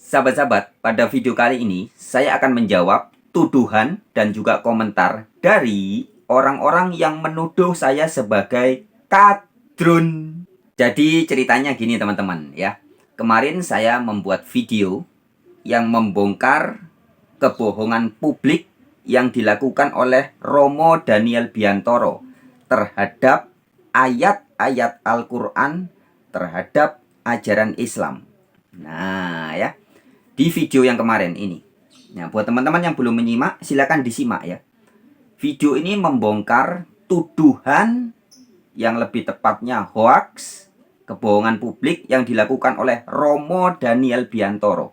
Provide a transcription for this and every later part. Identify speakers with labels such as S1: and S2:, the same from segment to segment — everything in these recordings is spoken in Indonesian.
S1: Sahabat-sahabat, pada video kali ini saya akan menjawab tuduhan dan juga komentar dari orang-orang yang menuduh saya sebagai kadrun. Jadi ceritanya gini teman-teman ya. Kemarin saya membuat video yang membongkar kebohongan publik yang dilakukan oleh Romo Daniel Biantoro terhadap ayat-ayat Al-Quran, terhadap ajaran Islam. Nah ya, di video yang kemarin ini. Nah, buat teman-teman yang belum menyimak, silakan disimak ya. Video ini membongkar tuduhan yang lebih tepatnya hoax, kebohongan publik yang dilakukan oleh Romo Daniel Biantoro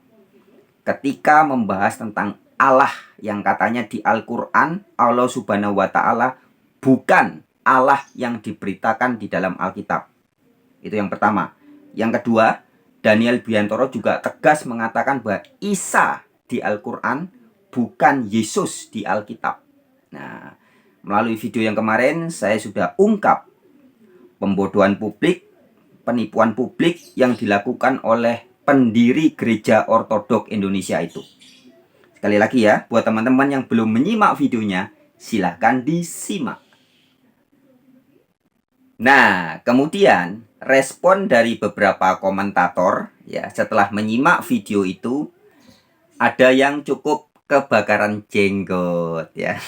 S1: ketika membahas tentang Allah yang katanya di Al-Quran, Allah Subhanahu wa Ta'ala bukan Allah yang diberitakan di dalam Alkitab. Itu yang pertama. Yang kedua, Daniel Biantoro juga tegas mengatakan bahwa Isa di Al-Quran bukan Yesus di Alkitab. Nah, melalui video yang kemarin saya sudah ungkap pembodohan publik, penipuan publik yang dilakukan oleh pendiri Gereja Ortodok Indonesia itu. Sekali lagi ya, buat teman-teman yang belum menyimak videonya, silahkan disimak. Nah, kemudian respon dari beberapa komentator ya setelah menyimak video itu, ada yang cukup kebakaran jenggot ya.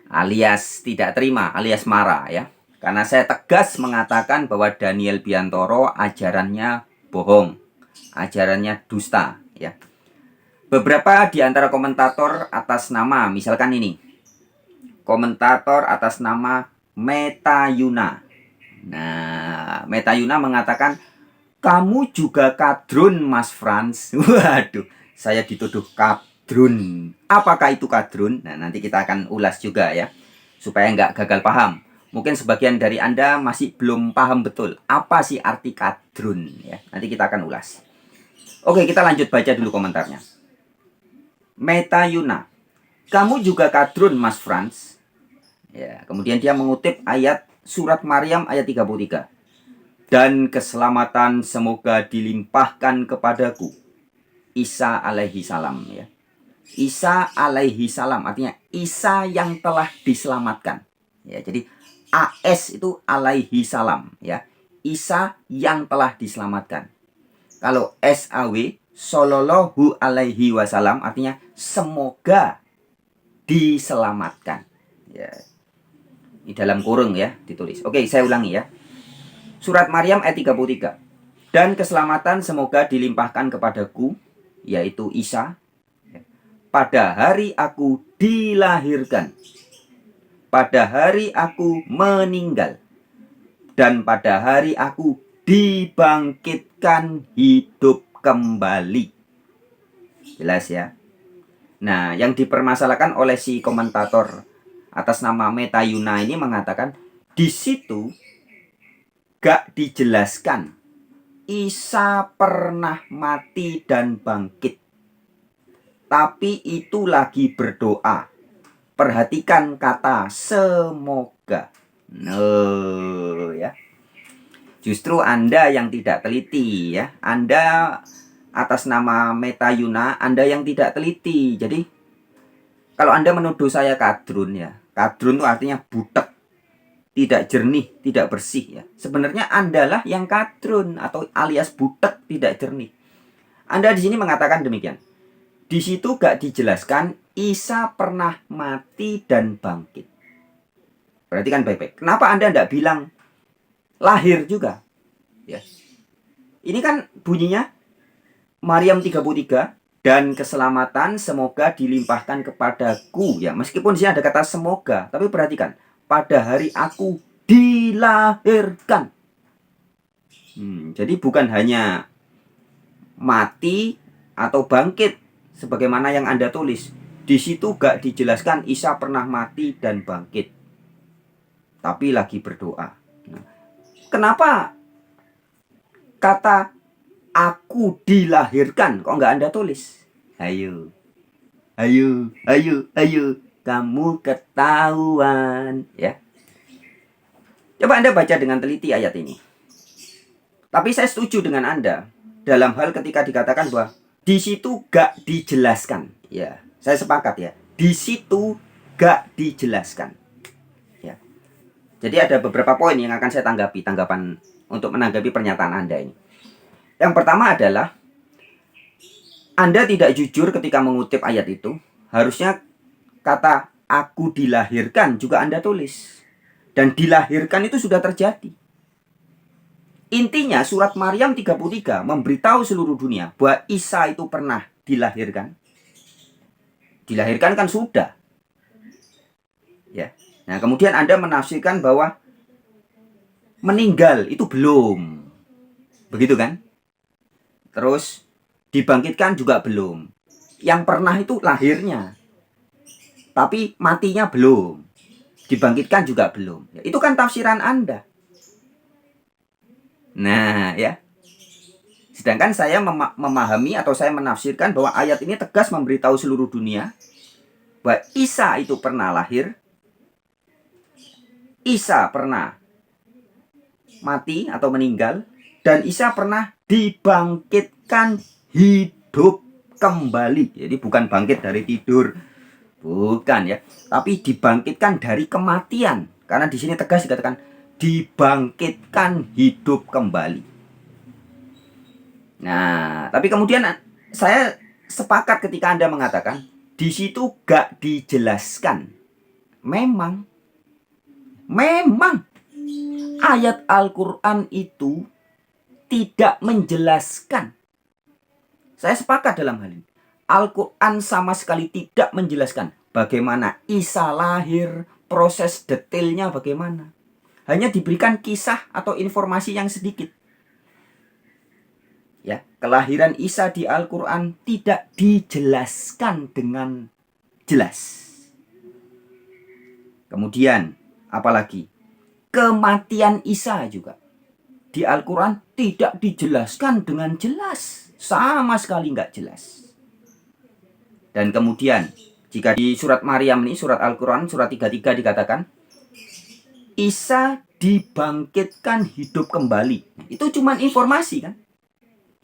S1: Alias tidak terima, alias marah ya. Karena saya tegas mengatakan bahwa Daniel Biantoro ajarannya bohong, ajarannya dusta ya. Beberapa di antara komentator atas nama, misalkan ini, komentator atas nama Metayuna. Nah, Metayuna mengatakan, kamu juga kadrun, Mas Frans. Waduh, saya dituduh kadrun. Apakah itu kadrun? Nah, nanti kita akan ulas juga ya, supaya nggak gagal paham. Mungkin sebagian dari Anda masih belum paham betul apa sih arti kadrun ya. Nanti kita akan ulas. Oke, kita lanjut baca dulu komentarnya. Metayuna, kamu juga kadrun, Mas Frans. Ya, kemudian dia mengutip ayat surat Maryam ayat 33. Dan keselamatan semoga dilimpahkan kepadaku. Isa alaihi salam ya. Isa alaihi salam artinya Isa yang telah diselamatkan. Ya, jadi AS itu alaihi salam ya. Isa yang telah diselamatkan. Kalau SAW Sallallahu alaihi wasallam artinya semoga diselamatkan. Ya. Di dalam kurung ya ditulis. Oke, saya ulangi ya. Surat Maryam ayat 33. Dan keselamatan semoga dilimpahkan kepadaku, yaitu Isa, pada hari aku dilahirkan, pada hari aku meninggal, dan pada hari aku dibangkitkan hidup kembali. Jelas ya. Nah, yang dipermasalahkan oleh si komentator atas nama Metayuna ini mengatakan di situ gak dijelaskan Isa pernah mati dan bangkit. Tapi itu lagi berdoa. Perhatikan kata semoga. No ya. Justru Anda yang tidak teliti ya. Anda atas nama Metayuna, Anda yang tidak teliti. Jadi kalau Anda menuduh saya kadrun ya. Kadrun itu artinya butek, tidak jernih, tidak bersih ya. Sebenarnya Andalah yang kadrun atau alias butek, tidak jernih. Anda di sini mengatakan demikian. Di situ gak dijelaskan Isa pernah mati dan bangkit. Perhatikan baik-baik. Kenapa Anda tidak bilang lahir juga? Ya. Ini kan bunyinya Maryam 33 dan keselamatan semoga dilimpahkan kepadaku ya. Meskipun di sini ada kata semoga, tapi perhatikan, pada hari aku dilahirkan. Jadi bukan hanya mati atau bangkit sebagaimana yang Anda tulis. Di situ gak dijelaskan Isa pernah mati dan bangkit, tapi lagi berdoa. Nah, kenapa kata aku dilahirkan kok nggak Anda tulis? Ayo, ayo, ayo, ayo, kamu ketahuan ya. Coba Anda baca dengan teliti ayat ini. Tapi saya setuju dengan Anda dalam hal ketika dikatakan bahwa Di situ gak dijelaskan. Ya, saya sepakat ya. Di situ gak dijelaskan. Ya. Jadi ada beberapa poin yang akan saya tanggapan untuk menanggapi pernyataan Anda ini. Yang pertama adalah Anda tidak jujur ketika mengutip ayat itu. Harusnya kata aku dilahirkan juga Anda tulis. Dan dilahirkan itu sudah terjadi. Intinya surat Maryam 33 memberitahu seluruh dunia bahwa Isa itu pernah dilahirkan. Dilahirkan kan sudah. Ya. Nah, kemudian Anda menafsirkan bahwa meninggal itu belum. Begitu kan? Terus dibangkitkan juga belum. Yang pernah itu lahirnya. Tapi matinya belum. Dibangkitkan juga belum. Ya, itu kan tafsiran Anda. Nah, ya. Sedangkan saya memahami atau saya menafsirkan bahwa ayat ini tegas memberitahu seluruh dunia bahwa Isa itu pernah lahir. Isa pernah mati atau meninggal. Dan Isa pernah dibangkitkan hidup kembali. Jadi bukan bangkit dari tidur. Bukan ya. Tapi dibangkitkan dari kematian. Karena di sini tegas dikatakan dibangkitkan hidup kembali. Nah, tapi kemudian saya sepakat ketika Anda mengatakan di situ gak dijelaskan. Memang ayat Al-Quran itu tidak menjelaskan. Saya sepakat dalam hal ini. Al-Quran sama sekali tidak menjelaskan bagaimana Isa lahir, proses detailnya bagaimana. Hanya diberikan kisah atau informasi yang sedikit. Ya, kelahiran Isa di Al-Quran tidak dijelaskan dengan jelas. Kemudian, apalagi? Kematian Isa juga di Al-Quran tidak dijelaskan dengan jelas. Sama sekali nggak jelas. Dan kemudian, jika di surat Maryam ini, surat Al-Quran, surat 33 dikatakan, Isa dibangkitkan hidup kembali. Itu cuma informasi kan?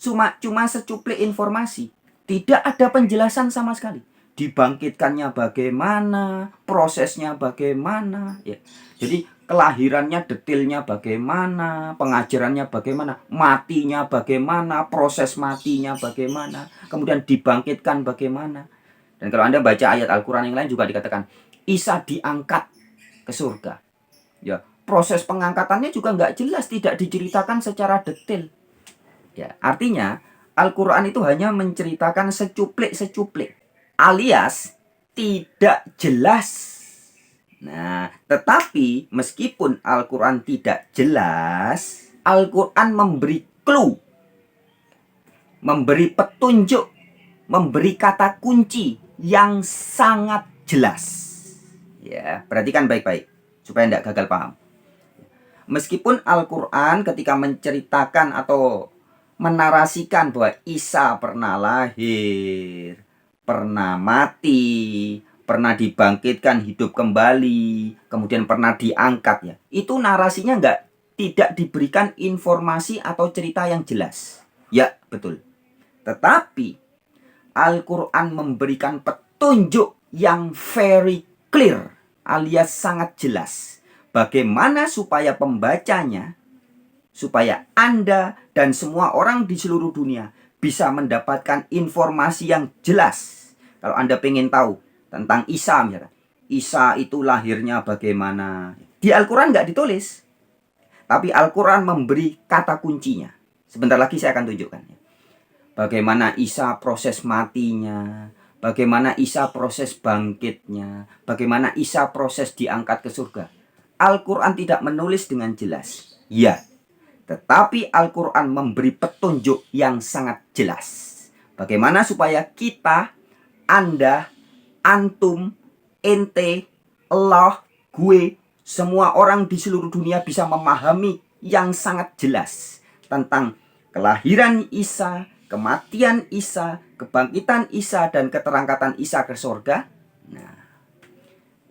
S1: Cuma secuplik informasi. Tidak ada penjelasan sama sekali. Dibangkitkannya bagaimana, prosesnya bagaimana. Ya. Jadi kelahirannya detailnya bagaimana, pengajarannya bagaimana, matinya bagaimana, proses matinya bagaimana, kemudian dibangkitkan bagaimana. Dan kalau Anda baca ayat Al-Quran yang lain juga dikatakan Isa diangkat ke surga. Ya, proses pengangkatannya juga nggak jelas, tidak diceritakan secara detail. Ya, artinya Al-Quran itu hanya menceritakan secuplik-secuplik, alias tidak jelas. Nah, tetapi meskipun Al-Quran tidak jelas, Al-Quran memberi clue, memberi petunjuk, memberi kata kunci yang sangat jelas. Ya, perhatikan baik-baik supaya tidak gagal paham. Meskipun Al-Quran ketika menceritakan atau menarasikan bahwa Isa pernah lahir, pernah mati, pernah dibangkitkan hidup kembali, kemudian pernah diangkat ya. Itu narasinya tidak diberikan informasi atau cerita yang jelas. Ya, betul. Tetapi Al-Quran memberikan petunjuk yang very clear alias sangat jelas. Bagaimana supaya pembacanya, supaya Anda dan semua orang di seluruh dunia bisa mendapatkan informasi yang jelas. Kalau Anda pengen tahu tentang Isa misalnya, Isa itu lahirnya bagaimana. Di Al-Quran nggak ditulis. Tapi Al-Quran memberi kata kuncinya. Sebentar lagi saya akan tunjukkan. Bagaimana Isa proses matinya, bagaimana Isa proses bangkitnya, bagaimana Isa proses diangkat ke surga. Al-Quran tidak menulis dengan jelas. Ya, tetapi Al-Quran memberi petunjuk yang sangat jelas. Bagaimana supaya kita, Anda, antum, ente, Allah, gue, semua orang di seluruh dunia bisa memahami yang sangat jelas tentang kelahiran Isa, kematian Isa, kebangkitan Isa, dan keterangkatan Isa ke surga. Nah,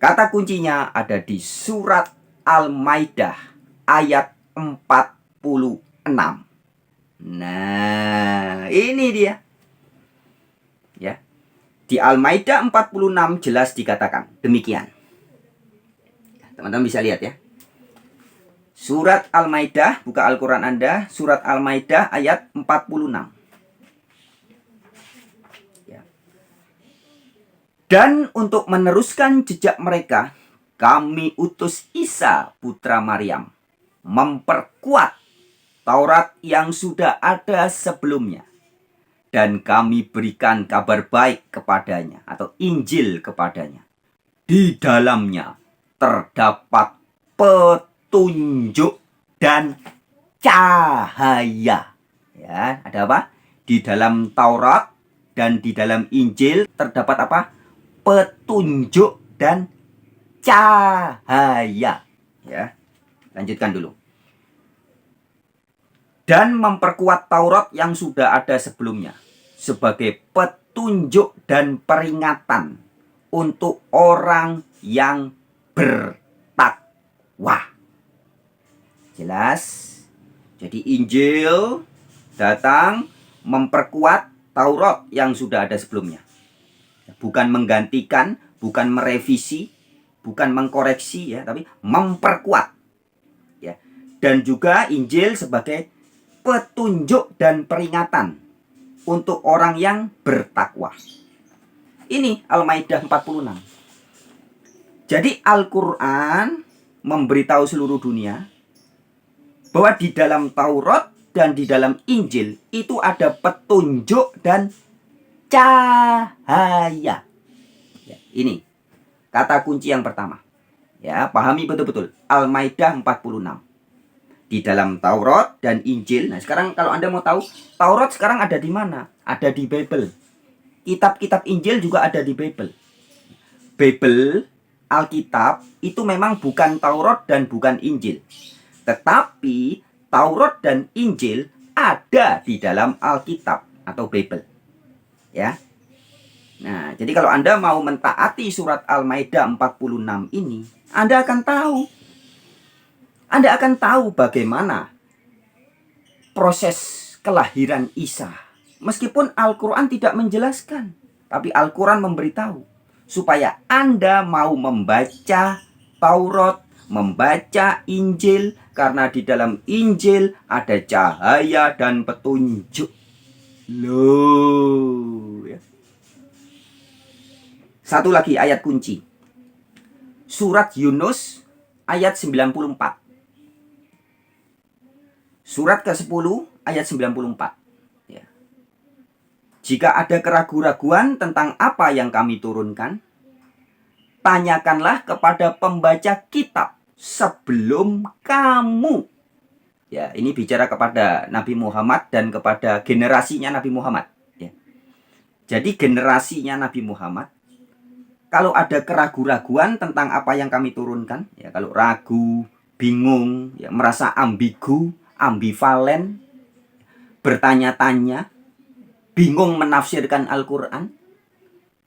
S1: kata kuncinya ada di surat Al-Maidah ayat 46. Nah, ini dia. Di Al-Maidah 46 jelas dikatakan demikian. Teman-teman bisa lihat ya. Surat Al-Maidah, buka Al-Quran Anda, surat Al-Maidah ayat 46. Ya. Dan untuk meneruskan jejak mereka, kami utus Isa putra Maryam memperkuat Taurat yang sudah ada sebelumnya. Dan kami berikan kabar baik kepadanya atau Injil kepadanya. Di dalamnya terdapat petunjuk dan cahaya. Ya, ada apa? Di dalam Taurat dan di dalam Injil terdapat apa? Petunjuk dan cahaya. Ya. Lanjutkan dulu. Dan memperkuat Taurat yang sudah ada sebelumnya sebagai petunjuk dan peringatan untuk orang yang bertakwa. Jelas? Jadi Injil datang memperkuat Taurat yang sudah ada sebelumnya. Bukan menggantikan, bukan merevisi, bukan mengkoreksi ya, tapi memperkuat. Ya. Dan juga Injil sebagai petunjuk dan peringatan untuk orang yang bertakwa. Ini Al-Maidah 46. Jadi Al-Quran memberitahu seluruh dunia bahwa di dalam Taurat dan di dalam Injil itu ada petunjuk dan cahaya. Ya, ini kata kunci yang pertama. Ya, pahami betul-betul. Al-Maidah 46. Di dalam Taurat dan Injil. Nah, sekarang kalau Anda mau tahu, Taurat sekarang ada di mana? Ada di Bible. Kitab-kitab Injil juga ada di Bible. Bible, Alkitab, itu memang bukan Taurat dan bukan Injil. Tetapi Taurat dan Injil ada di dalam Alkitab atau Bible. Ya. Nah, jadi kalau Anda mau mentaati surat Al-Maidah 46 ini, Anda akan tahu. Anda akan tahu bagaimana proses kelahiran Isa. Meskipun Al-Quran tidak menjelaskan, tapi Al-Quran memberitahu supaya Anda mau membaca Taurat, membaca Injil, karena di dalam Injil ada cahaya dan petunjuk. Loh, ya. Satu lagi ayat kunci. Surat Yunus ayat 94. Surat ke-10 ayat 94. Ya. Jika ada keraguan-raguan tentang apa yang kami turunkan, tanyakanlah kepada pembaca kitab sebelum kamu. Ya, ini bicara kepada Nabi Muhammad dan kepada generasinya Nabi Muhammad. Ya. Jadi generasinya Nabi Muhammad, kalau ada keraguan-raguan tentang apa yang kami turunkan, ya, kalau ragu, bingung, ya, merasa ambigu, ambivalen, bertanya-tanya, bingung menafsirkan Al-Quran,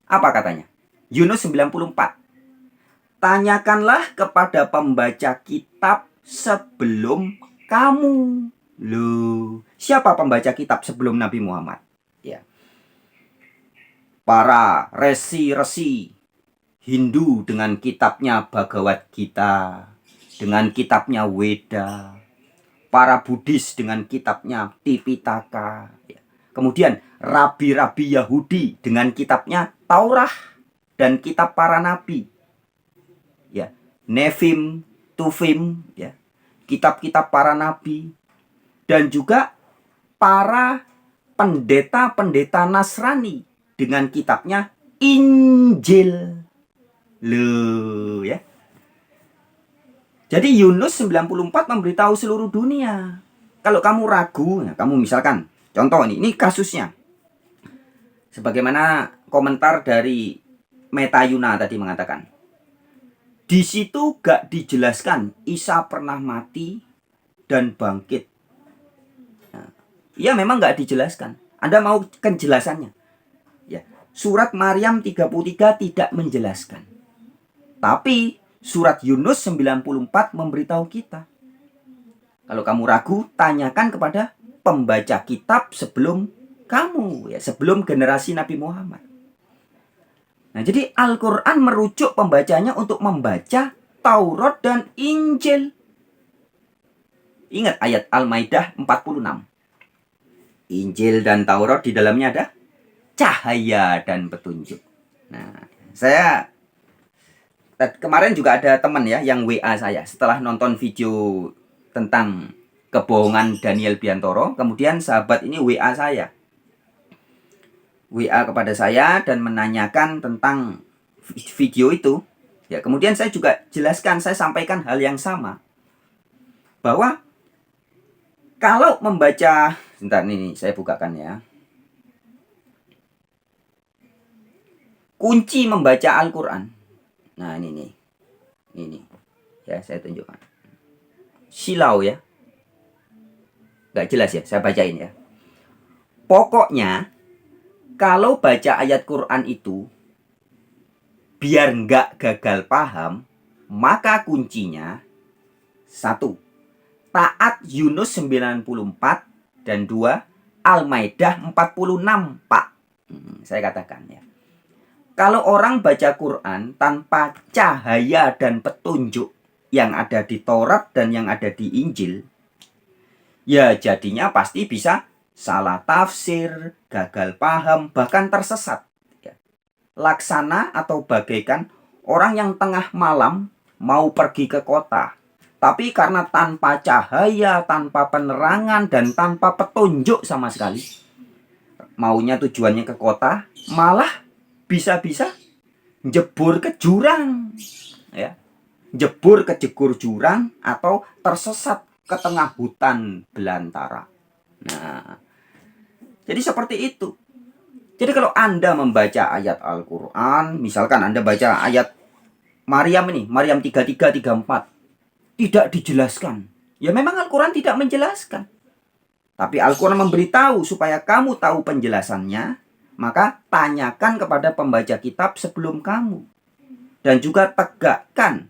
S1: apa katanya? Yunus 94. Tanyakanlah kepada pembaca kitab sebelum kamu. Loh, siapa pembaca kitab sebelum Nabi Muhammad? Ya. Para resi-resi Hindu dengan kitabnya Bhagavad Gita, dengan kitabnya Weda, para Buddhis dengan kitabnya Tipitaka. Kemudian rabi-rabi Yahudi dengan kitabnya Taurat dan kitab para nabi. Ya, Nevim, Tuvim, ya, kitab-kitab para nabi, dan juga para pendeta-pendeta Nasrani dengan kitabnya Injil. Loh, ya. Jadi Yunus 94 memberitahu seluruh dunia. Kalau kamu ragu, ya, kamu misalkan, contoh ini kasusnya. Sebagaimana komentar dari Metayuna tadi mengatakan, di situ gak dijelaskan Isa pernah mati dan bangkit. Nah, ya memang gak dijelaskan. Anda mau penjelasannya? Ya, surat Maryam 33 tidak menjelaskan. Tapi surat Yunus 94 memberitahu kita. Kalau kamu ragu, tanyakan kepada pembaca kitab sebelum kamu, ya, sebelum generasi Nabi Muhammad. Nah, jadi Al-Quran merujuk pembacanya untuk membaca Taurat dan Injil. Ingat ayat Al-Maidah 46. Injil dan Taurat di dalamnya ada cahaya dan petunjuk. Nah, saya kemarin juga ada teman ya yang WA saya setelah nonton video tentang kebohongan Daniel Biantoro. Kemudian sahabat ini WA kepada saya dan menanyakan tentang video itu. Ya, kemudian saya juga jelaskan, saya sampaikan hal yang sama. Bahwa kalau membaca, sebentar nih saya bukakan ya. Kunci membaca Al-Quran. Nah, ini nih. Ini. Ya, saya tunjukkan. Silau ya. Gak jelas ya, saya bacain ya. Pokoknya, kalau baca ayat Quran itu, biar nggak gagal paham, maka kuncinya 1. Taat Yunus 94 dan 2. Al-Maidah 46, Pak. Saya katakan ya. Kalau orang baca Quran tanpa cahaya dan petunjuk yang ada di Taurat dan yang ada di Injil, ya jadinya pasti bisa salah tafsir, gagal paham, bahkan tersesat. Laksana atau bagaikan orang yang tengah malam mau pergi ke kota, tapi karena tanpa cahaya, tanpa penerangan, dan tanpa petunjuk sama sekali, maunya tujuannya ke kota, malah bisa-bisa jebur ke jurang, ya, jebur ke jegur jurang atau tersesat ke tengah hutan belantara. Nah, jadi seperti itu. Jadi kalau Anda membaca ayat Al-Quran, misalkan Anda baca ayat Maryam ini, Maryam 33, 34, tidak dijelaskan. Ya memang Al-Quran tidak menjelaskan. Tapi Al-Quran memberitahu supaya kamu tahu penjelasannya, maka tanyakan kepada pembaca kitab sebelum kamu. Dan juga tegakkan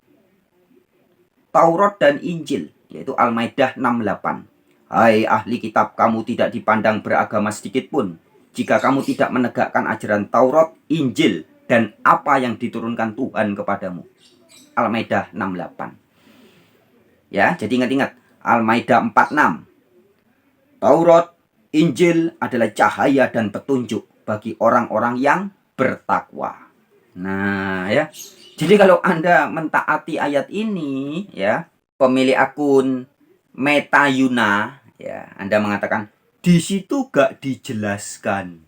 S1: Taurat dan Injil, yaitu Al-Maidah 68. Hai ahli kitab, kamu tidak dipandang beragama sedikit pun jika kamu tidak menegakkan ajaran Taurat, Injil, dan apa yang diturunkan Tuhan kepadamu. Al-Maidah 68. Ya, jadi ingat-ingat. Al-Maidah 46. Taurat, Injil adalah cahaya dan petunjuk bagi orang-orang yang bertakwa. Nah, ya. Jadi kalau Anda mentaati ayat ini, ya, pemilik akun Metayuna, ya, Anda mengatakan, di situ gak dijelaskan.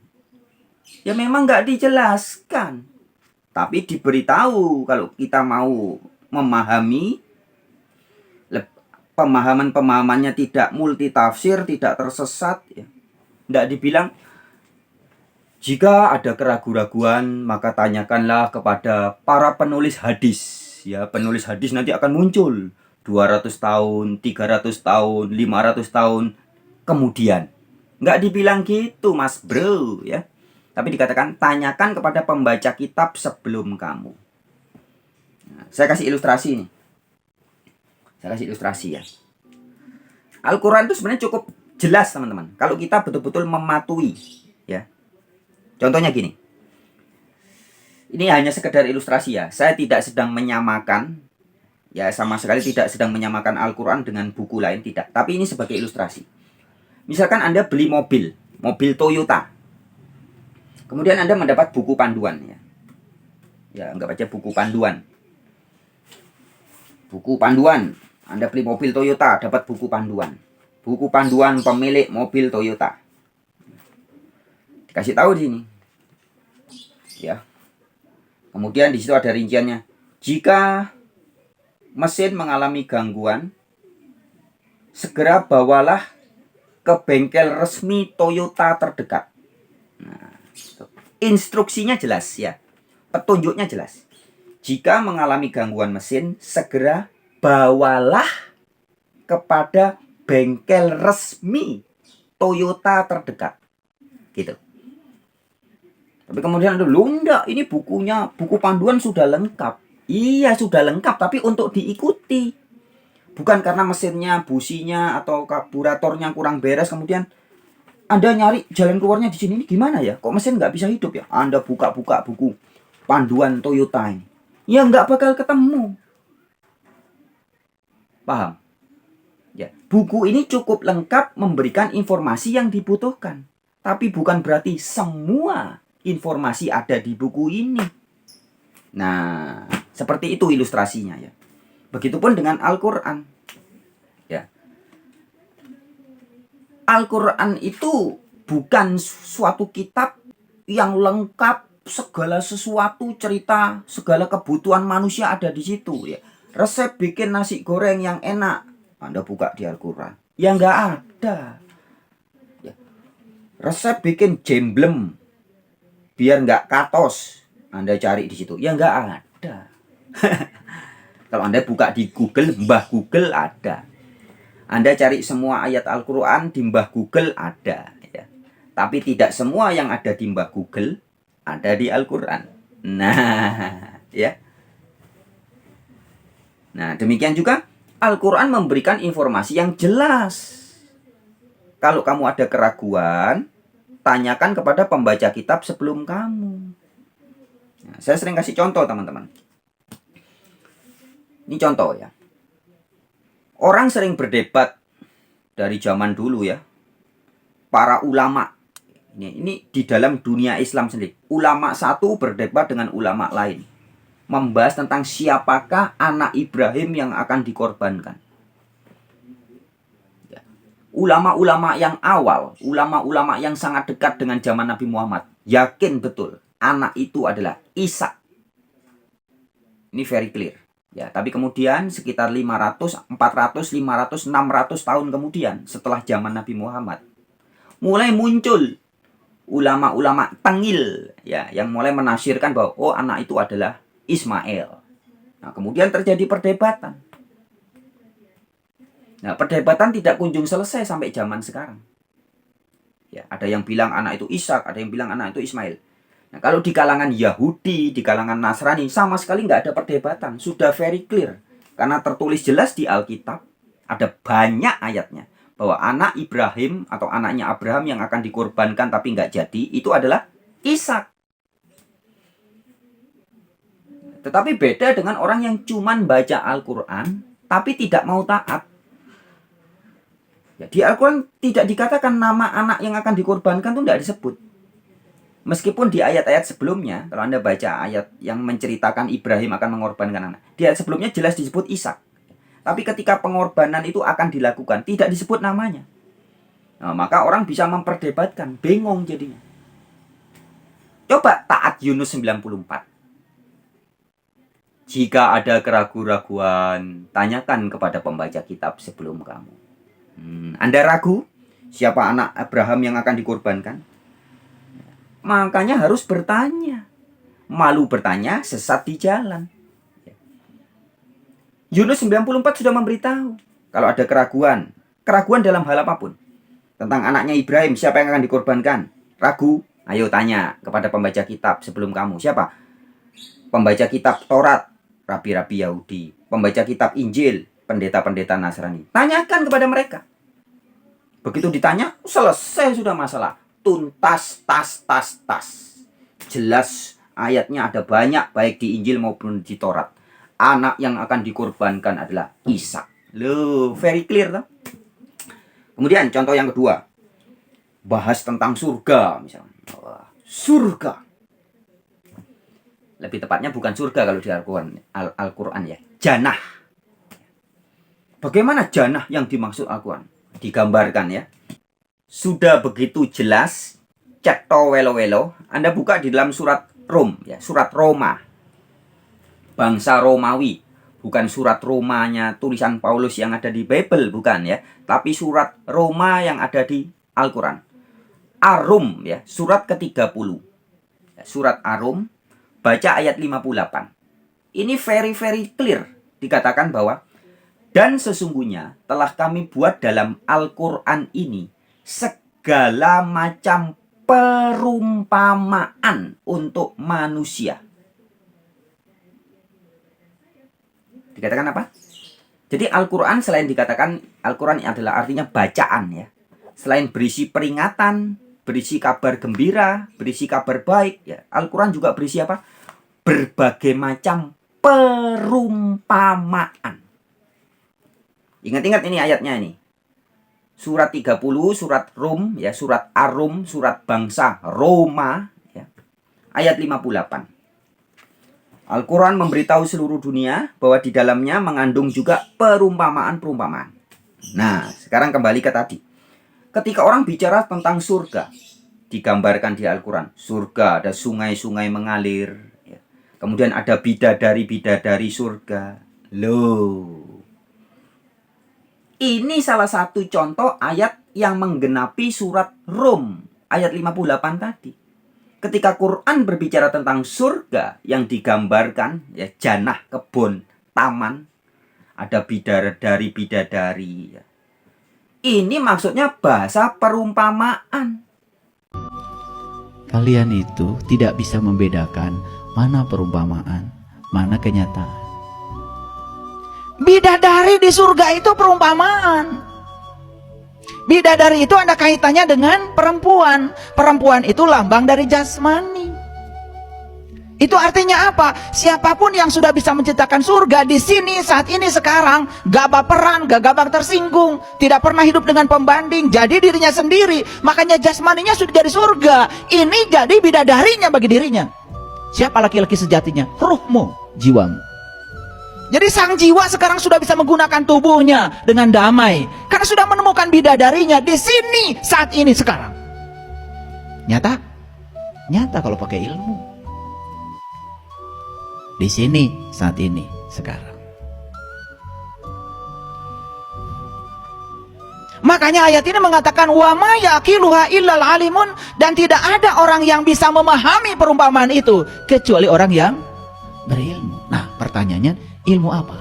S1: Ya memang gak dijelaskan. Tapi diberitahu kalau kita mau memahami, pemahamannya tidak multitafsir, tidak tersesat. Ya. Tidak dibilang, jika ada keraguan-raguan, maka tanyakanlah kepada para penulis hadis. Ya, penulis hadis nanti akan muncul 200 tahun, 300 tahun, 500 tahun kemudian. Nggak dibilang gitu, Mas Bro, ya. Tapi dikatakan tanyakan kepada pembaca kitab sebelum kamu. Nah, saya kasih ilustrasi nih. Saya kasih ilustrasi ya. Al-Quran itu sebenarnya cukup jelas, teman-teman. Kalau kita betul-betul mematuhi, ya. Contohnya gini. Ini hanya sekedar ilustrasi ya. Saya tidak sedang menyamakan, ya sama sekali tidak sedang menyamakan Al-Quran dengan buku lain, tidak. Tapi ini sebagai ilustrasi. Misalkan Anda beli mobil Toyota. Kemudian Anda mendapat buku panduan ya. Ya, anggap aja buku panduan. Buku panduan. Anda beli mobil Toyota, dapat buku panduan. Buku panduan pemilik mobil Toyota. Dikasih tahu di sini. Ya. Kemudian di situ ada rinciannya. Jika mesin mengalami gangguan, segera bawalah ke bengkel resmi Toyota terdekat. Nah, instruksinya jelas ya. Petunjuknya jelas. Jika mengalami gangguan mesin, segera bawalah kepada bengkel resmi Toyota terdekat. Gitu. Tapi kemudian ada, enggak, ini buku panduan sudah lengkap. Iya, sudah lengkap, tapi untuk diikuti. Bukan karena mesinnya, businya, atau karburatornya kurang beres, kemudian Anda nyari jalan keluarnya di sini. Ini gimana ya? Kok mesin nggak bisa hidup ya? Anda buka-buka buku panduan Toyota ini? Ya nggak bakal ketemu. Paham? Ya, buku ini cukup lengkap memberikan informasi yang dibutuhkan. Tapi bukan berarti semua informasi ada di buku ini. Nah, seperti itu ilustrasinya ya. Begitupun dengan Al-Quran. Ya. Al-Quran itu bukan suatu kitab yang lengkap, segala sesuatu, cerita, segala kebutuhan manusia ada di situ ya. Resep bikin nasi goreng yang enak, Anda buka di Al-Quran. Ya nggak ada. Ya. Resep bikin jemblem biar nggak katos, Anda cari di situ. Ya nggak ada. Kalau Anda buka di Google, Mbah Google ada. Anda cari semua ayat Al-Quran di Mbah Google ada. Ya. Tapi tidak semua yang ada di Mbah Google ada di Al-Quran. Nah, ya. Nah, demikian juga Al-Quran memberikan informasi yang jelas. Kalau kamu ada keraguan, tanyakan kepada pembaca kitab sebelum kamu. Nah, saya sering kasih contoh, teman-teman. Ini contoh ya. Orang sering berdebat dari zaman dulu ya. Para ulama. Ini di dalam dunia Islam sendiri. Ulama satu berdebat dengan ulama lain. Membahas tentang siapakah anak Ibrahim yang akan dikorbankan. Ya. Ulama-ulama yang awal, ulama-ulama yang sangat dekat dengan zaman Nabi Muhammad, yakin betul anak itu adalah Ishak. Ini very clear. Ya, tapi kemudian sekitar 500, 400, 500, 600 tahun kemudian setelah zaman Nabi Muhammad, mulai muncul ulama-ulama tengil ya, yang mulai menafsirkan bahwa oh anak itu adalah Ismail. Nah, kemudian terjadi perdebatan. Nah, perdebatan tidak kunjung selesai sampai zaman sekarang. Ya, ada yang bilang anak itu Ishak, ada yang bilang anak itu Ismail. Nah, kalau di kalangan Yahudi, di kalangan Nasrani, sama sekali nggak ada perdebatan. Sudah very clear. Karena tertulis jelas di Alkitab, ada banyak ayatnya, bahwa anak Ibrahim atau anaknya Abraham yang akan dikorbankan tapi nggak jadi, itu adalah Ishak. Tetapi beda dengan orang yang cuman baca Al-Quran, tapi tidak mau taat. Ya, di Al-Quran tidak dikatakan nama anak yang akan dikorbankan itu tidak disebut. Meskipun di ayat-ayat sebelumnya, kalau Anda baca ayat yang menceritakan Ibrahim akan mengorbankan anak, di ayat sebelumnya jelas disebut Ishak. Tapi ketika pengorbanan itu akan dilakukan, tidak disebut namanya. Nah, maka orang bisa memperdebatkan, bingung jadinya. Coba taat Yunus 94. Jika ada keraguan-raguan, tanyakan kepada pembaca kitab sebelum kamu. Anda ragu siapa anak Abraham yang akan dikorbankan? Makanya harus bertanya. Malu bertanya, sesat di jalan. Yunus 94 sudah memberitahu kalau ada keraguan. Keraguan dalam hal apapun. Tentang anaknya Ibrahim, siapa yang akan dikorbankan? Ragu? Ayo tanya kepada pembaca kitab sebelum kamu. Siapa? Pembaca kitab Taurat, rabi-rabi Yahudi. Pembaca kitab Injil, pendeta-pendeta Nasrani. Tanyakan kepada mereka. Begitu ditanya, selesai sudah masalah. Tuntas, tas. Jelas ayatnya ada banyak, baik di Injil maupun di Taurat. Anak yang akan dikorbankan adalah Ishak. Loh, very clear toh? Kemudian contoh yang kedua. Bahas tentang surga misalnya. Surga. Lebih tepatnya bukan surga kalau di Al-Quran ya. Jannah. Bagaimana jannah yang dimaksud Al-Quran? Digambarkan ya. Sudah begitu jelas. Cetto welo-welo. Anda buka di dalam surat Rom ya, surat Roma. Bangsa Romawi, bukan surat Romanya tulisan Paulus yang ada di Bible, bukan ya, tapi surat Roma yang ada di Al-Quran. Arum ya, surat ke-30. Surat Arum, baca ayat 58. Ini very clear, dikatakan bahwa dan sesungguhnya telah kami buat dalam Al-Quran ini segala macam perumpamaan untuk manusia. Dikatakan apa? Jadi Al-Quran selain dikatakan Al-Quran adalah artinya bacaan ya. Selain berisi peringatan, berisi kabar gembira, berisi kabar baik ya. Al-Quran juga berisi apa? berbagai macam perumpamaan. Ingat-ingat ini ayatnya ini. Surat 30, surat Rum, ya, surat Ar-Rum, surat bangsa Roma, ya, ayat 58. Al-Quran memberitahu seluruh dunia bahwa di dalamnya mengandung juga perumpamaan-perumpamaan. Nah, sekarang kembali ke tadi. Ketika orang bicara tentang surga, digambarkan di Al-Quran, surga ada sungai-sungai mengalir, ya. Kemudian ada bidadari-bidadari surga. Loh, ini salah satu contoh ayat yang menggenapi surat Rum ayat 58 tadi. Ketika Quran berbicara tentang surga yang digambarkan, ya, jannah, kebun, taman, ada bidadari-bidadari, ya. Ini maksudnya bahasa perumpamaan.
S2: Kalian itu tidak bisa membedakan mana perumpamaan, mana kenyataan. Bidadari di surga itu perumpamaan. Bidadari itu ada kaitannya dengan perempuan. Perempuan itu lambang dari jasmani. Itu artinya apa? Siapapun yang sudah bisa menciptakan surga di sini, saat ini, sekarang, gak baperan, gak gampang tersinggung, tidak pernah hidup dengan pembanding, jadi dirinya sendiri. Makanya jasmaninya sudah jadi surga. Ini jadi bidadarinya bagi dirinya. Siapa laki-laki sejatinya? Ruhmu, jiwamu. Jadi sang jiwa sekarang sudah bisa menggunakan tubuhnya dengan damai. Karena sudah menemukan bidadarinya di sini, saat ini, sekarang. Nyata? Nyata kalau pakai ilmu. Di sini, saat ini, sekarang. Makanya ayat ini mengatakan wa ma yaqiluha illal alimun, dan tidak ada orang yang bisa memahami perumpamaan itu kecuali orang yang berilmu. Nah, pertanyaannya, ilmu apa?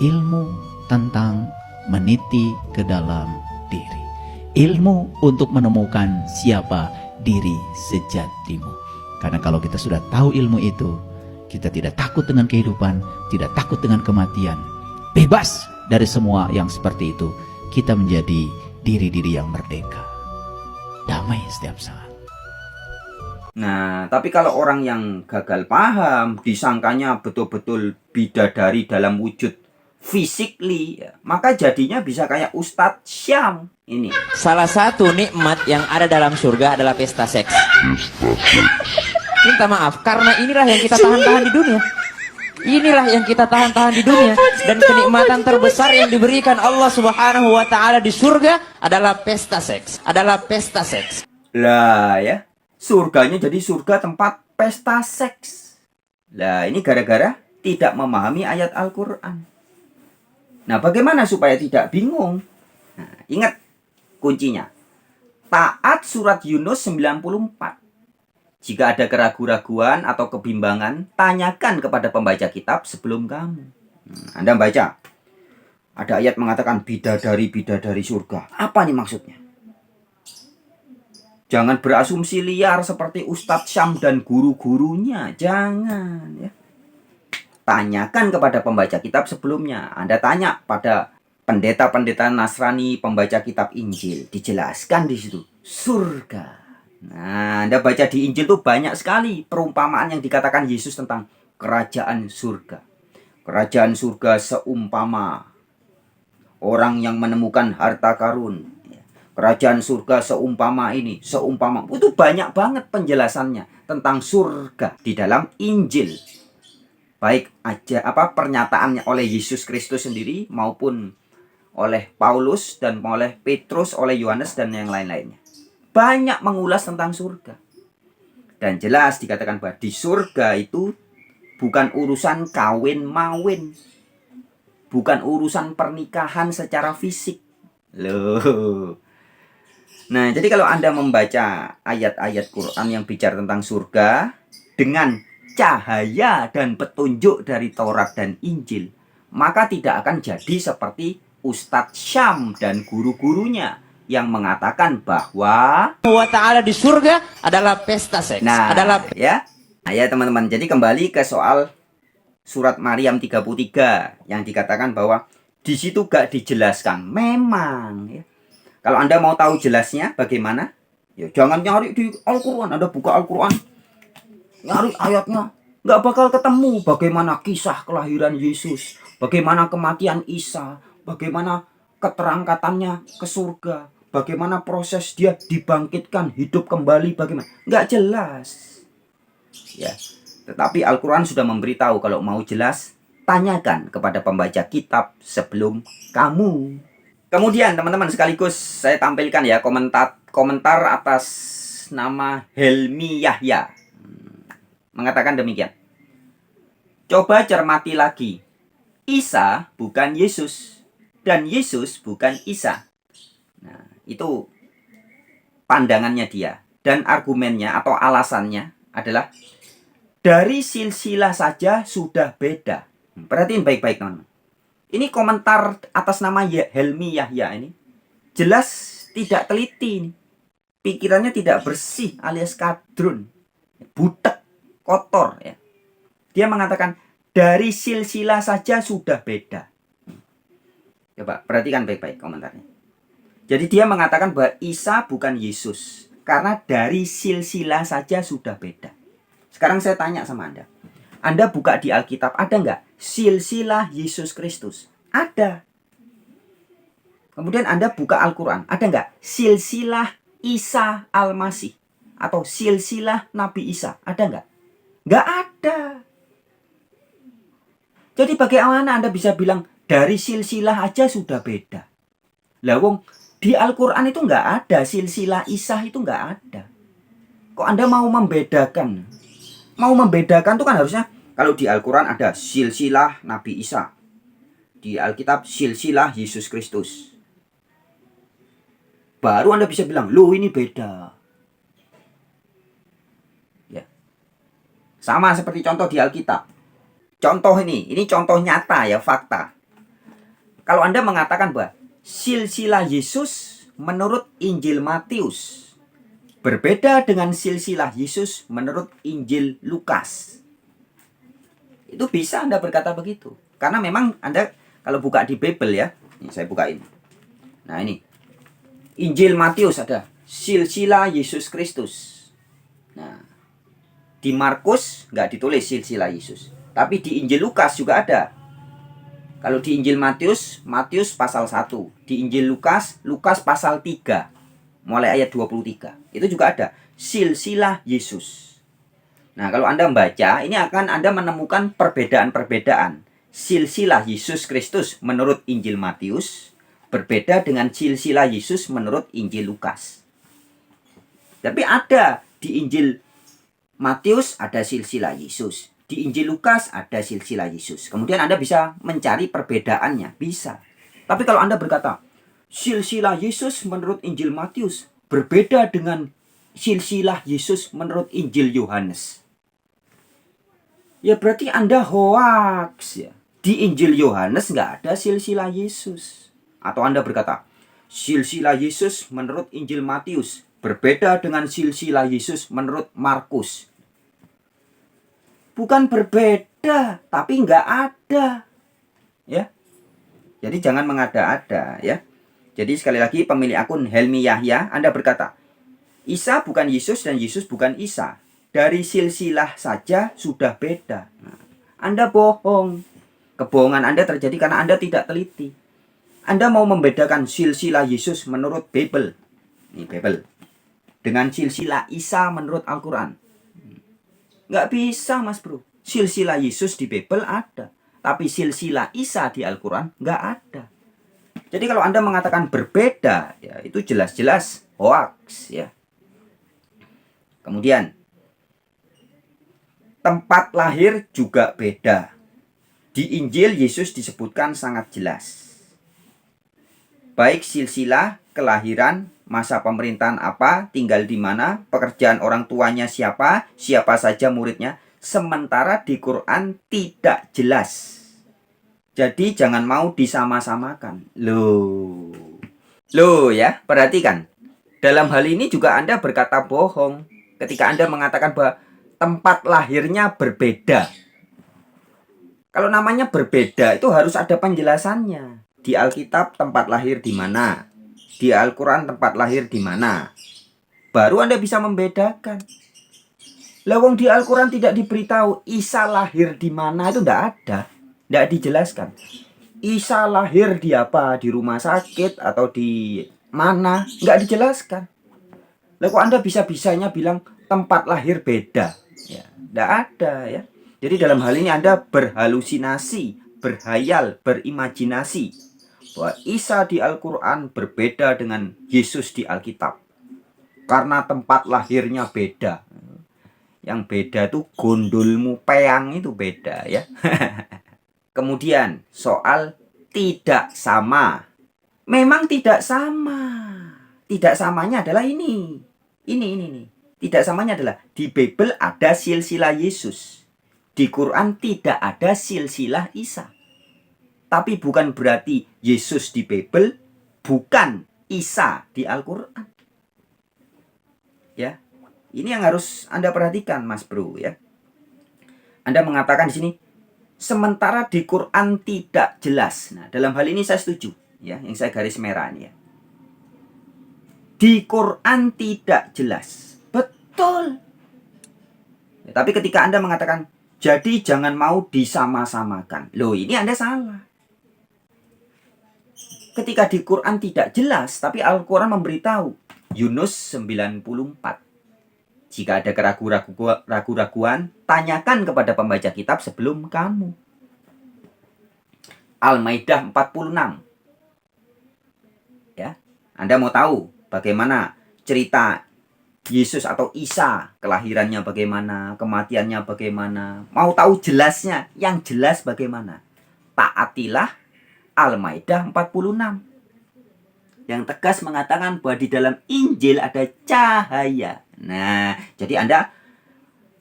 S2: Ilmu tentang meniti ke dalam diri. Ilmu untuk menemukan siapa diri sejatimu. Karena kalau kita sudah tahu ilmu itu, kita tidak takut dengan kehidupan, tidak takut dengan kematian. Bebas dari semua yang seperti itu. Kita menjadi diri-diri yang merdeka. Damai setiap saat.
S1: Nah, tapi kalau orang yang gagal paham, disangkanya betul-betul bidadari dalam wujud physically, ya, maka jadinya bisa kayak Ustadz Syam ini.
S3: Salah satu nikmat yang ada dalam surga adalah pesta seks. Minta maaf, karena inilah yang kita tahan-tahan di dunia. Inilah yang kita tahan-tahan di dunia. Dan kenikmatan terbesar yang diberikan Allah Subhanahu wa Ta'ala di surga adalah pesta seks. Adalah pesta seks.
S1: Lah ya, surganya jadi surga tempat pesta seks. Lah ini gara-gara tidak memahami ayat Al-Quran. Nah, bagaimana supaya tidak bingung? Nah, ingat kuncinya. Taat surat Yunus 94. Jika ada keraguan-raguan atau kebimbangan, tanyakan kepada pembaca kitab sebelum kamu. Anda baca. Ada ayat mengatakan bidadari-bidadari surga. Apa nih maksudnya? Jangan berasumsi liar seperti Ustadz Syam dan guru-gurunya. Jangan, ya. Tanyakan kepada pembaca kitab sebelumnya. Anda tanya pada pendeta-pendeta Nasrani pembaca kitab Injil. Dijelaskan di situ. Surga. Nah, Anda baca di Injil tuh banyak sekali perumpamaan yang dikatakan Yesus tentang kerajaan surga. Kerajaan surga seumpama orang yang menemukan harta karun. Kerajaan surga seumpama ini, seumpama. Itu banyak banget penjelasannya tentang surga di dalam Injil. Baik aja pernyataannya oleh Yesus Kristus sendiri maupun oleh Paulus dan oleh Petrus, oleh Yohanes dan yang lain-lainnya. Banyak mengulas tentang surga. Dan jelas dikatakan bahwa di surga itu bukan urusan kawin-mawin. Bukan urusan pernikahan secara fisik. Loh. Nah, jadi kalau Anda membaca ayat-ayat Quran yang bicara tentang surga dengan cahaya dan petunjuk dari Taurat dan Injil, maka tidak akan jadi seperti Ustadz Syam dan guru-gurunya yang mengatakan bahwa
S3: Allah Ta'ala di surga adalah pesta seks.
S1: Nah,
S3: adalah
S1: ya. Nah, ya teman-teman. Jadi kembali ke soal surat Maryam 33 yang dikatakan bahwa di situ gak dijelaskan. Memang, ya. Kalau Anda mau tahu jelasnya bagaimana? Ya jangan nyari di Al-Quran. Anda buka Al-Quran, nyari ayatnya. Nggak bakal ketemu bagaimana kisah kelahiran Yesus, bagaimana kematian Isa, bagaimana keterangkatannya ke surga, bagaimana proses dia dibangkitkan, hidup kembali, bagaimana. Nggak jelas. Ya, tetapi Al-Quran sudah memberitahu kalau mau jelas, tanyakan kepada pembaca kitab sebelum kamu. Kemudian teman-teman sekaligus saya tampilkan ya komentar atas nama Helmi Yahya. Mengatakan demikian. Coba cermati lagi. Isa bukan Yesus dan Yesus bukan Isa. Nah, itu pandangannya dia dan argumennya atau alasannya adalah dari silsilah saja sudah beda. Perhatiin baik-baik teman-teman. Ini komentar atas nama Helmi Yahya ini jelas tidak teliti. Pikirannya tidak bersih alias kadrun, butek, kotor ya. Dia mengatakan dari silsilah saja sudah beda. Coba perhatikan baik-baik komentarnya. Jadi dia mengatakan bahwa Isa bukan Yesus karena dari silsilah saja sudah beda. Sekarang saya tanya sama Anda. Anda buka di Alkitab, ada nggak silsilah Yesus Kristus? Ada. Kemudian Anda buka Al-Quran, ada nggak silsilah Isa Al-Masih? Atau silsilah Nabi Isa? Ada nggak? Nggak ada. Jadi bagaimana Anda bisa bilang dari silsilah aja sudah beda? Lah wong di Al-Quran itu nggak ada silsilah Isa, itu nggak ada. Kok Anda mau membedakan? Mau membedakan tuh kan harusnya kalau di Al-Quran ada silsilah Nabi Isa, di Alkitab silsilah Yesus Kristus. Baru Anda bisa bilang, loh ini beda. Ya. Sama seperti contoh di Alkitab. Contoh ini contoh nyata ya, fakta. Kalau Anda mengatakan bahwa silsilah Yesus menurut Injil Matius berbeda dengan silsilah Yesus menurut Injil Lukas, itu bisa Anda berkata begitu. Karena memang Anda kalau buka di Bible ya, ini saya bukain. Nah ini, Injil Matius ada silsilah Yesus Kristus. Nah, di Markus nggak ditulis silsilah Yesus. Tapi di Injil Lukas juga ada. Kalau di Injil Matius, Matius pasal 1. Di Injil Lukas, Lukas pasal 3. Mulai ayat 23. Itu juga ada silsilah Yesus. Nah, kalau Anda membaca, ini akan Anda menemukan perbedaan-perbedaan. Silsilah Yesus Kristus menurut Injil Matius berbeda dengan silsilah Yesus menurut Injil Lukas. Tapi ada di Injil Matius ada silsilah Yesus. Di Injil Lukas ada silsilah Yesus. Kemudian Anda bisa mencari perbedaannya. Bisa. Tapi kalau Anda berkata, silsilah Yesus menurut Injil Matius berbeda dengan silsilah Yesus menurut Injil Yohanes, ya berarti Anda hoaks ya. Di Injil Yohanes nggak ada silsilah Yesus. Atau Anda berkata, silsilah Yesus menurut Injil Matius berbeda dengan silsilah Yesus menurut Markus. Bukan berbeda, tapi nggak ada. Ya. Jadi jangan mengada-ada ya. Jadi sekali lagi pemilik akun Helmi Yahya, Anda berkata, Isa bukan Yesus dan Yesus bukan Isa. Dari silsilah saja sudah beda. Nah, Anda bohong. Kebohongan Anda terjadi karena Anda tidak teliti. Anda mau membedakan silsilah Yesus menurut Bible. Ini Bible. Dengan silsilah Isa menurut Al-Quran. Nggak bisa mas bro. Silsilah Yesus di Bible ada. Tapi silsilah Isa di Al-Quran nggak ada. Jadi kalau Anda mengatakan berbeda, ya itu jelas-jelas hoax ya. Kemudian tempat lahir juga beda. Di Injil Yesus disebutkan sangat jelas. Baik silsilah, kelahiran, masa pemerintahan apa, tinggal di mana, pekerjaan orang tuanya siapa, siapa saja muridnya. Sementara di Quran tidak jelas. Jadi jangan mau disama-samakan. Loh ya, perhatikan. Dalam hal ini juga Anda berkata bohong ketika Anda mengatakan bahwa tempat lahirnya berbeda. Kalau namanya berbeda itu harus ada penjelasannya. Di Alkitab tempat lahir di mana? Di Al-Quran tempat lahir di mana? Baru Anda bisa membedakan. Lawang di Al-Quran tidak diberitahu Isa lahir di mana, itu tidak ada, tidak dijelaskan. Isa lahir di apa, di rumah sakit atau di mana, nggak dijelaskan. Lah kok Anda bisa-bisanya bilang tempat lahir beda? Ya, tidak ada ya. Jadi dalam hal ini Anda berhalusinasi, berhayal, berimajinasi bahwa Isa di Al-Quran berbeda dengan Yesus di Alkitab karena tempat lahirnya beda. Yang beda tuh gondolmu peyang itu beda ya. Kemudian soal tidak sama. Memang tidak sama. Tidak samanya adalah ini. Ini. Tidak samanya adalah di Bible ada silsilah Yesus. Di Quran tidak ada silsilah Isa. Tapi bukan berarti Yesus di Bible bukan Isa di Al-Quran. Ya. Ini yang harus Anda perhatikan, Mas Bro ya. Anda mengatakan di sini sementara di Quran tidak jelas. Nah, dalam hal ini saya setuju ya, yang saya garis merah ini ya. Di Quran tidak jelas. Betul. Ya, tapi ketika Anda mengatakan jadi jangan mau disama-samakan. Loh, ini Anda salah. Ketika di Quran tidak jelas, tapi Al-Quran memberitahu Yunus 94. Jika ada keraguan-raguan, tanyakan kepada pembaca kitab sebelum kamu. Al-Maidah 46. Ya, Anda mau tahu bagaimana cerita Yesus atau Isa, kelahirannya bagaimana, kematiannya bagaimana. Mau tahu jelasnya, yang jelas bagaimana. Taatilah Al-Maidah 46. Yang tegas mengatakan bahwa di dalam Injil ada cahaya. Nah, jadi Anda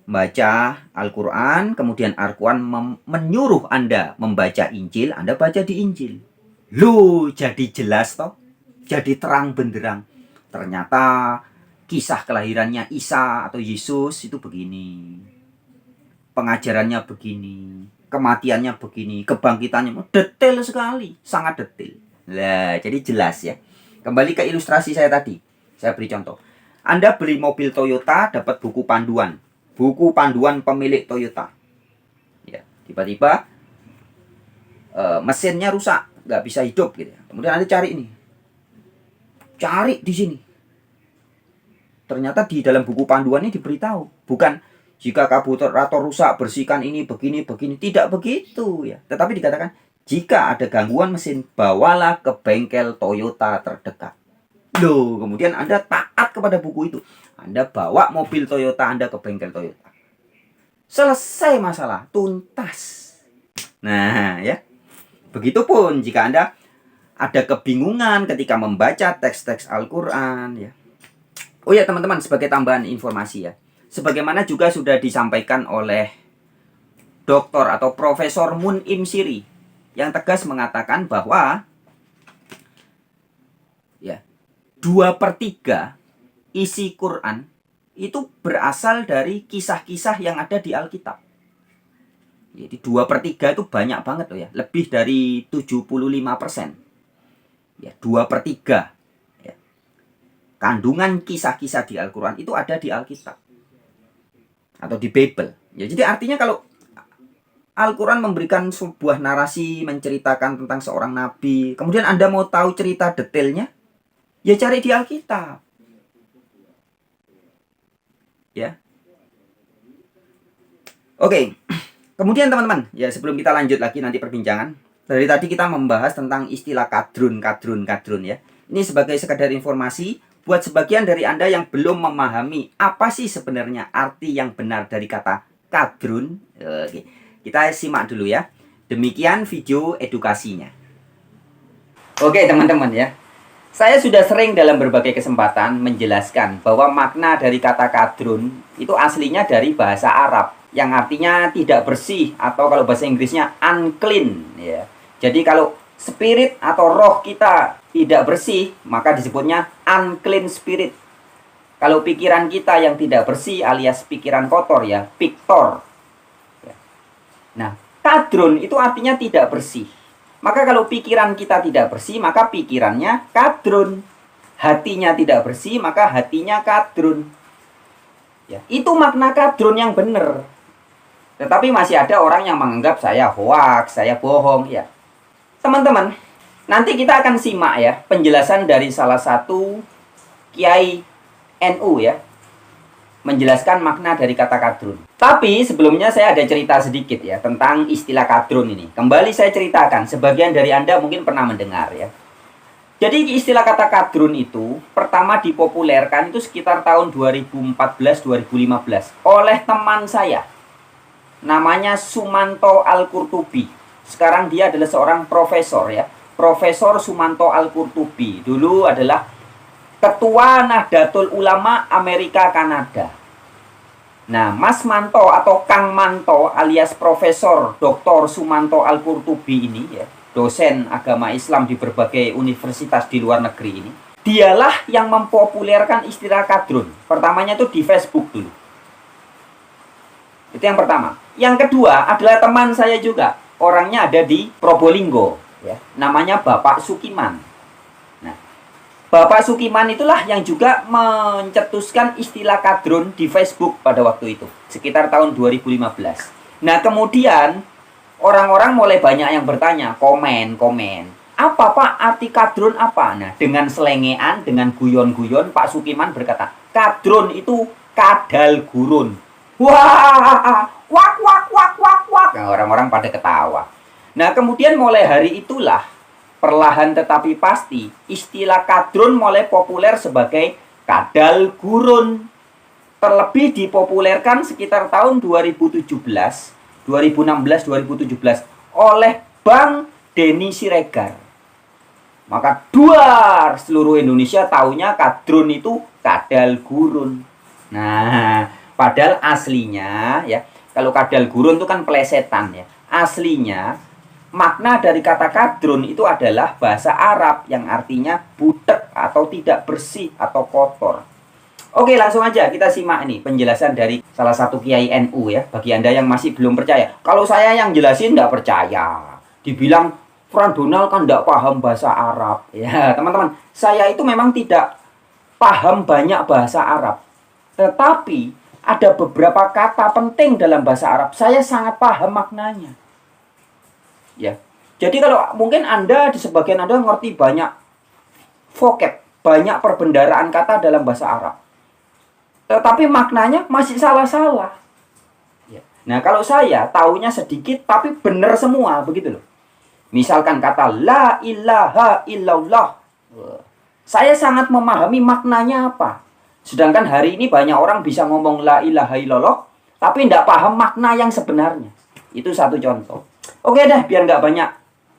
S1: membaca Al-Quran, kemudian Al-Quran menyuruh Anda membaca Injil, Anda baca di Injil. Loh, jadi jelas toh? Jadi terang benderang. Ternyata kisah kelahirannya Isa atau Yesus itu begini. Pengajarannya begini. Kematiannya begini. Kebangkitannya detail sekali. Sangat detail. Lah, jadi jelas ya. Kembali ke ilustrasi saya tadi. Saya beri contoh. Anda beli mobil Toyota, dapat buku panduan. Buku panduan pemilik Toyota. Ya, tiba-tiba mesinnya rusak, nggak bisa hidup gitu. Kemudian Anda cari ini. Cari di sini. Ternyata di dalam buku panduan ini diberitahu, bukan jika karburator rusak bersihkan ini begini. Tidak begitu ya. Tetapi dikatakan jika ada gangguan mesin, bawalah ke bengkel Toyota terdekat. Loh, kemudian Anda taat kepada buku itu. Anda bawa mobil Toyota Anda ke bengkel Toyota. Selesai masalah, tuntas. Nah, ya. Begitupun jika Anda ada kebingungan ketika membaca teks-teks Al-Quran, ya. Oh ya, teman-teman, sebagai tambahan informasi ya. Sebagaimana juga sudah disampaikan oleh Dr. atau Profesor Mun'im Siri yang tegas mengatakan bahwa ya, 2/3 isi Quran itu berasal dari kisah-kisah yang ada di Alkitab. Jadi 2/3 itu banyak banget loh ya, lebih dari 75%. Ya, 2/3 ya. Kandungan kisah-kisah di Al-Quran itu ada di Alkitab atau di Bible. Ya, jadi artinya kalau Al-Quran memberikan sebuah narasi menceritakan tentang seorang nabi, kemudian Anda mau tahu cerita detailnya, ya cari di Alkitab. Ya. Oke. Kemudian teman-teman, ya sebelum kita lanjut lagi nanti perbincangan, dari tadi kita membahas tentang istilah kadrun ya. Ini sebagai sekadar informasi buat sebagian dari Anda yang belum memahami apa sih sebenarnya arti yang benar dari kata kadrun. Oke. Kita simak dulu ya. Demikian video edukasinya. Oke teman-teman ya. Saya sudah sering dalam berbagai kesempatan menjelaskan bahwa makna dari kata kadrun itu aslinya dari bahasa Arab yang artinya tidak bersih atau kalau bahasa Inggrisnya unclean ya. Jadi kalau spirit atau roh kita tidak bersih, maka disebutnya unclean spirit. Kalau pikiran kita yang tidak bersih alias pikiran kotor ya, piktor. Nah, kadrun itu artinya tidak bersih. Maka kalau pikiran kita tidak bersih, maka pikirannya kadrun. Hatinya tidak bersih, maka hatinya kadrun. Ya, itu makna kadrun yang benar. Tetapi masih ada orang yang menganggap saya hoaks, saya bohong ya. Teman-teman, nanti kita akan simak ya penjelasan dari salah satu kiai NU ya, menjelaskan makna dari kata kadrun. Tapi sebelumnya saya ada cerita sedikit ya tentang istilah kadrun ini. Kembali saya ceritakan, sebagian dari Anda mungkin pernah mendengar ya. Jadi istilah kata kadrun itu pertama dipopulerkan itu sekitar tahun 2014-2015 oleh teman saya. Namanya Sumanto Al-Qurtubi. Sekarang dia adalah seorang profesor ya. Profesor Sumanto Al-Qurtubi. Dulu adalah Ketua Nahdlatul Ulama Amerika Kanada. Nah, Mas Manto atau Kang Manto alias Profesor Dr. Sumanto Al-Qurtubi ini ya, dosen agama Islam di berbagai universitas di luar negeri ini, dialah yang mempopulerkan istilah kadrun. Pertamanya itu di Facebook dulu. Itu yang pertama. Yang kedua adalah teman saya juga. Orangnya ada di Probolinggo ya. Namanya Bapak Sukiman. Nah, Bapak Sukiman itulah yang juga mencetuskan istilah kadrun di Facebook pada waktu itu, sekitar tahun 2015. Nah, kemudian orang-orang mulai banyak yang bertanya, komen. Apa Pak arti kadrun apa? Nah, dengan selengean, dengan guyon-guyon, Pak Sukiman berkata, kadrun itu kadal gurun. Wah, wak. Nah, orang-orang pada ketawa. Nah, kemudian mulai hari itulah, perlahan tetapi pasti, istilah kadrun mulai populer sebagai kadal gurun. Terlebih dipopulerkan sekitar tahun 2016 2017 oleh Bang Denny Siregar. Maka duar seluruh Indonesia taunya kadrun itu kadal gurun. Nah, padahal aslinya ya, kalau kadal gurun itu kan plesetan ya. Aslinya makna dari kata kadrun itu adalah bahasa Arab yang artinya butek atau tidak bersih atau kotor. Oke, langsung aja kita simak ini penjelasan dari salah satu kiai NU ya. Bagi Anda yang masih belum percaya. Kalau saya yang jelasin nggak percaya. Dibilang Fran Donald kan nggak paham bahasa Arab. Ya, teman-teman. Saya itu memang tidak paham banyak bahasa Arab. Tetapi ada beberapa kata penting dalam bahasa Arab. Saya sangat paham maknanya. Ya. Jadi kalau mungkin Anda, di sebagian Anda ngerti banyak vocab, banyak perbendaharaan kata dalam bahasa Arab. Tetapi maknanya masih salah-salah. Ya. Nah, kalau saya taunya sedikit tapi benar semua, begitu loh. Misalkan kata la ilaha illallah. Saya sangat memahami maknanya apa. Sedangkan hari ini banyak orang bisa ngomong la ilaha illallah tapi tidak paham makna yang sebenarnya. Itu satu contoh. Oke deh, biar nggak banyak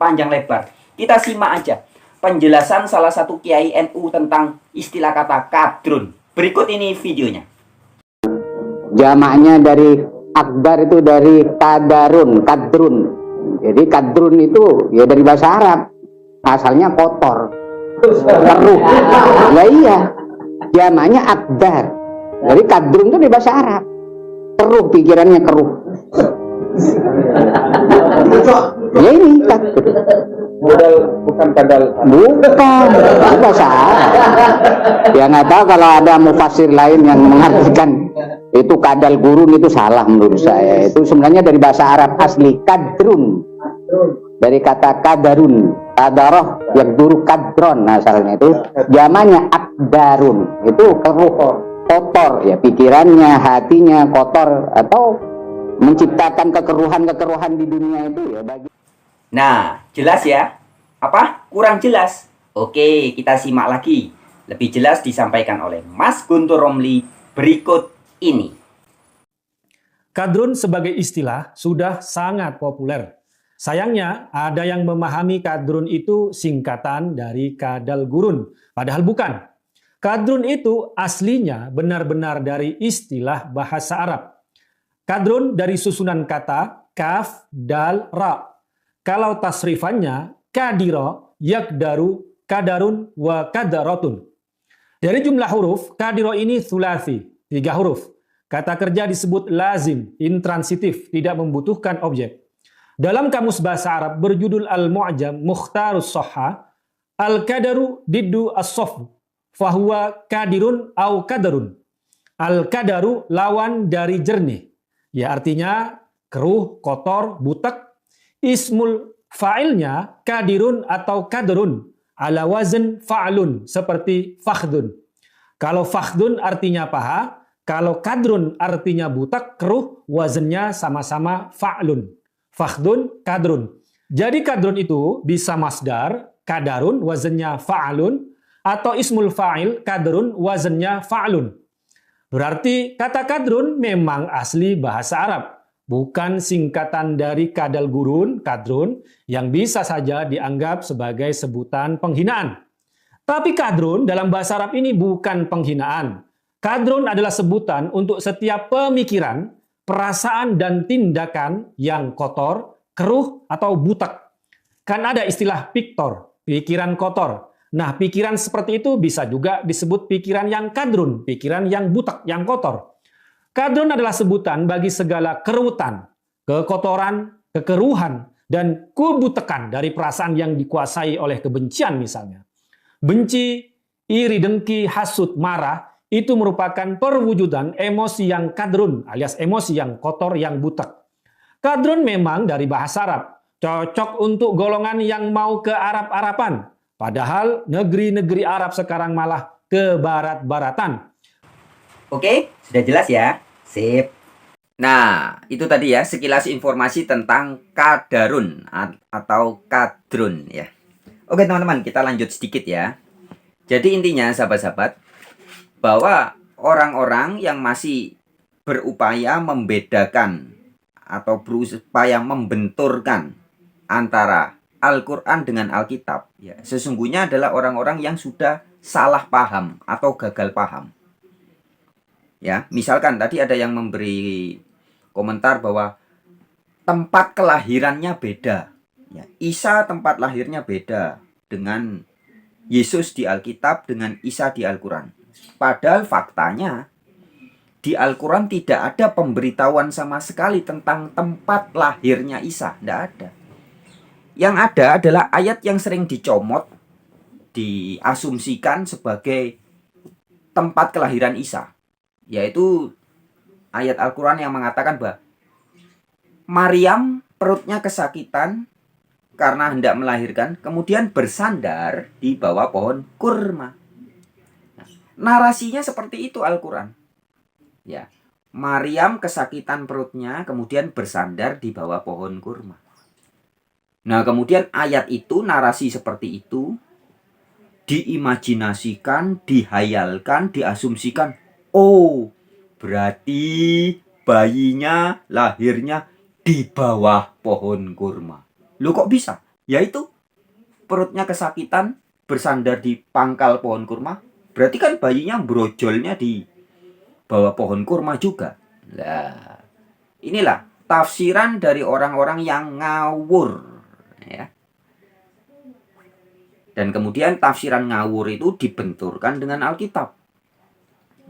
S1: panjang lebar. Kita simak aja penjelasan salah satu kiai NU tentang istilah kata kadrun. Berikut ini videonya.
S4: Jamaknya dari akbar itu dari kadarun, kadrun. Jadi kadrun itu ya dari bahasa Arab. Asalnya kotor, keruh. Ya iya. Jamaknya akbar. Jadi kadrun itu dari bahasa Arab. Keruh, pikirannya keruh. Ya ini kadrun. Bukan kadal. Bukan bahasa Arab. Ya nggak tahu kalau ada mufasir lain yang mengartikan itu kadal gurun, itu salah menurut saya. Itu sebenarnya dari bahasa Arab asli kadrun. Dari kata kadarun, kadaroh yang dulu kadron asalnya itu, zamannya akdarun. Itu keruh, kotor ya, pikirannya, hatinya kotor atau menciptakan kekeruhan-kekeruhan di dunia itu ya bagi.
S1: Nah, jelas ya? Apa? Kurang jelas? Oke, kita simak lagi. Lebih jelas disampaikan oleh Mas Guntur Romli berikut ini.
S5: Kadrun sebagai istilah sudah sangat populer. Sayangnya, ada yang memahami kadrun itu singkatan dari kadal gurun. Padahal bukan. Kadrun itu aslinya benar-benar dari istilah bahasa Arab. Kadrun dari susunan kata kaf, dal, ra. Kalau tasrifannya kadiro, yakdaru, kadarun, wa kadarotun. Dari jumlah huruf, kadiro ini thulathi, 3 huruf. Kata kerja disebut lazim, intransitif, tidak membutuhkan objek. Dalam kamus bahasa Arab berjudul Al-Mu'jam Mukhtarus Soha, Al-Kadaru diddu as-sofu, fahuwa kadirun au kadarun. Al-kadaru lawan dari jernih. Ya, artinya keruh, kotor, butek. Ismul fa'ilnya kadirun atau kadrun ala wazn fa'lun seperti fakhdun. Kalau fakhdun artinya paha, kalau kadrun artinya butak, keruh, wazennya sama-sama fa'lun. Fakhdun, kadrun. Jadi kadrun itu bisa masdar, kadarun, wazennya fa'lun, atau ismul fa'il, kadrun, wazennya fa'lun. Berarti kata kadrun memang asli bahasa Arab, bukan singkatan dari kadal gurun, kadrun, yang bisa saja dianggap sebagai sebutan penghinaan. Tapi kadrun dalam bahasa Arab ini bukan penghinaan. Kadrun adalah sebutan untuk setiap pemikiran, perasaan, dan tindakan yang kotor, keruh, atau butak. Kan ada istilah piktor, pikiran kotor. Nah, pikiran seperti itu bisa juga disebut pikiran yang kadrun, pikiran yang butak, yang kotor. Kadrun adalah sebutan bagi segala kerutan, kekotoran, kekeruhan, dan kebutekan dari perasaan yang dikuasai oleh kebencian misalnya. Benci, iri, dengki, hasut, marah, itu merupakan perwujudan emosi yang kadrun, alias emosi yang kotor, yang butek. Kadrun memang dari bahasa Arab, cocok untuk golongan yang mau ke Arab-Arapan. Padahal negeri-negeri Arab sekarang malah ke barat-baratan.
S1: Oke, sudah jelas ya? Sip. Nah, itu tadi ya sekilas informasi tentang kadarun atau kadrun ya. Oke teman-teman, kita lanjut sedikit ya. Jadi intinya sahabat-sahabat, bahwa orang-orang yang masih berupaya membedakan atau berupaya membenturkan antara Al-Quran dengan Alkitab, ya, sesungguhnya adalah orang-orang yang sudah salah paham atau gagal paham. Ya, misalkan tadi ada yang memberi komentar bahwa tempat kelahirannya beda. Ya, Isa tempat lahirnya beda dengan Yesus di Alkitab dengan Isa di Al-Quran. Padahal faktanya di Al-Quran tidak ada pemberitahuan sama sekali tentang tempat lahirnya Isa. Tidak ada. Yang ada adalah ayat yang sering dicomot, diasumsikan sebagai tempat kelahiran Isa. Yaitu ayat Al-Quran yang mengatakan bahwa Maryam perutnya kesakitan karena hendak melahirkan, kemudian bersandar di bawah pohon kurma. Nah, narasinya seperti itu Al-Quran. Ya, Maryam kesakitan perutnya, kemudian bersandar di bawah pohon kurma. Nah, kemudian ayat itu, narasi seperti itu, diimajinasikan, dihayalkan, diasumsikan. Oh, berarti bayinya lahirnya di bawah pohon kurma. Loh kok bisa? Yaitu perutnya kesakitan, bersandar di pangkal pohon kurma. Berarti kan bayinya brojolnya di bawah pohon kurma juga. Nah, inilah tafsiran dari orang-orang yang ngawur. Ya. Dan kemudian tafsiran ngawur itu dibenturkan dengan Alkitab.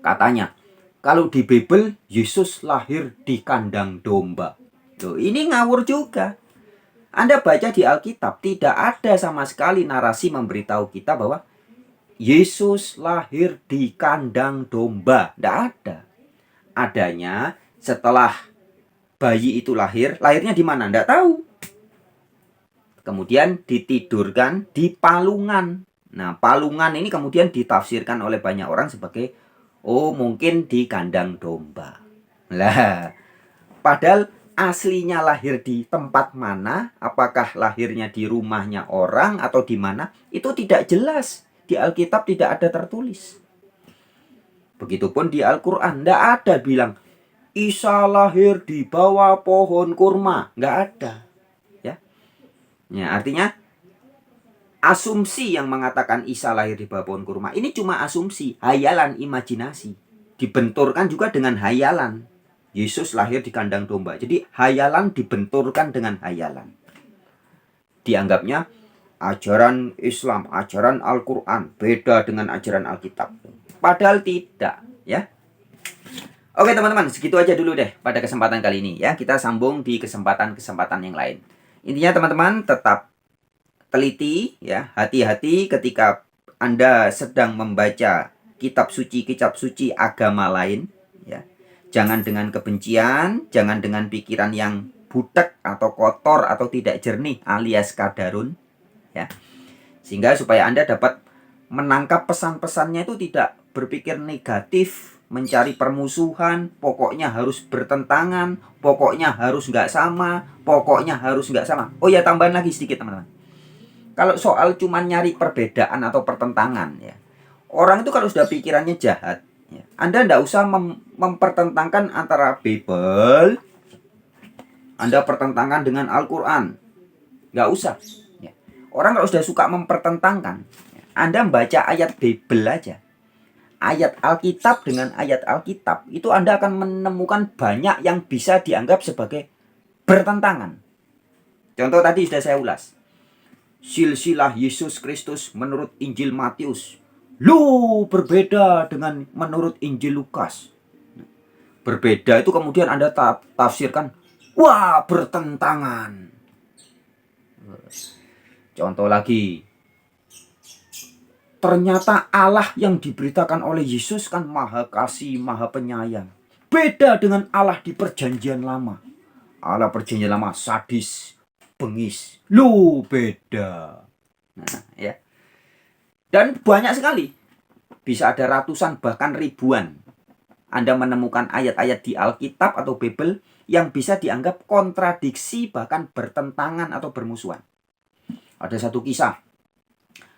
S1: Katanya, kalau di Bible, Yesus lahir di kandang domba. Loh, ini ngawur juga. Anda baca di Alkitab, tidak ada sama sekali narasi memberitahu kita bahwa Yesus lahir di kandang domba. Tidak ada. Adanya setelah bayi itu lahir, lahirnya di mana? Tidak tahu. Kemudian ditidurkan di palungan. Nah, palungan ini kemudian ditafsirkan oleh banyak orang sebagai, oh mungkin di kandang domba. Lah, padahal aslinya lahir di tempat mana, apakah lahirnya di rumahnya orang atau di mana, itu tidak jelas. Di Alkitab tidak ada tertulis. Begitupun di Al-Quran, tidak ada bilang, Isa lahir di bawah pohon kurma. Nggak ada. Ya, artinya asumsi yang mengatakan Isa lahir di bawah pohon kurma ini cuma asumsi, hayalan, imajinasi. Dibenturkan juga dengan hayalan. Yesus lahir di kandang domba. Jadi hayalan dibenturkan dengan hayalan. Dianggapnya ajaran Islam, ajaran Al-Quran beda dengan ajaran Alkitab. Padahal tidak, ya. Oke teman-teman, segitu aja dulu deh pada kesempatan kali ini ya. Kita sambung di kesempatan-kesempatan yang lain. Intinya teman-teman tetap teliti ya, hati-hati ketika Anda sedang membaca kitab suci agama lain. Ya. Jangan dengan kebencian, jangan dengan pikiran yang butek atau kotor atau tidak jernih alias kadarun, ya. Sehingga supaya Anda dapat menangkap pesan-pesannya itu tidak berpikir negatif, mencari permusuhan, pokoknya harus bertentangan, pokoknya harus nggak sama, pokoknya harus nggak sama. Oh ya, tambahan lagi sedikit teman-teman. Kalau soal cuman nyari perbedaan atau pertentangan, ya, orang itu kalau sudah pikirannya jahat, ya, Anda nggak usah mempertentangkan antara Bible, Anda pertentangkan dengan Al-Quran, nggak usah. Ya. Orang kalau sudah suka mempertentangkan, ya, Anda membaca ayat Bible aja, ayat Alkitab dengan ayat Alkitab, itu Anda akan menemukan banyak yang bisa dianggap sebagai bertentangan. Contoh tadi sudah saya ulas. Silsilah Yesus Kristus menurut Injil Matius, lu berbeda dengan menurut Injil Lukas. Berbeda itu kemudian Anda tafsirkan, wah bertentangan. Contoh lagi, ternyata Allah yang diberitakan oleh Yesus kan maha kasih, maha penyayang. Beda dengan Allah di perjanjian lama. Allah perjanjian lama sadis, bengis. Lu beda. Nah, ya. Dan banyak sekali. Bisa ada ratusan bahkan ribuan. Anda menemukan ayat-ayat di Alkitab atau Bible yang bisa dianggap kontradiksi bahkan bertentangan atau bermusuhan. Ada satu kisah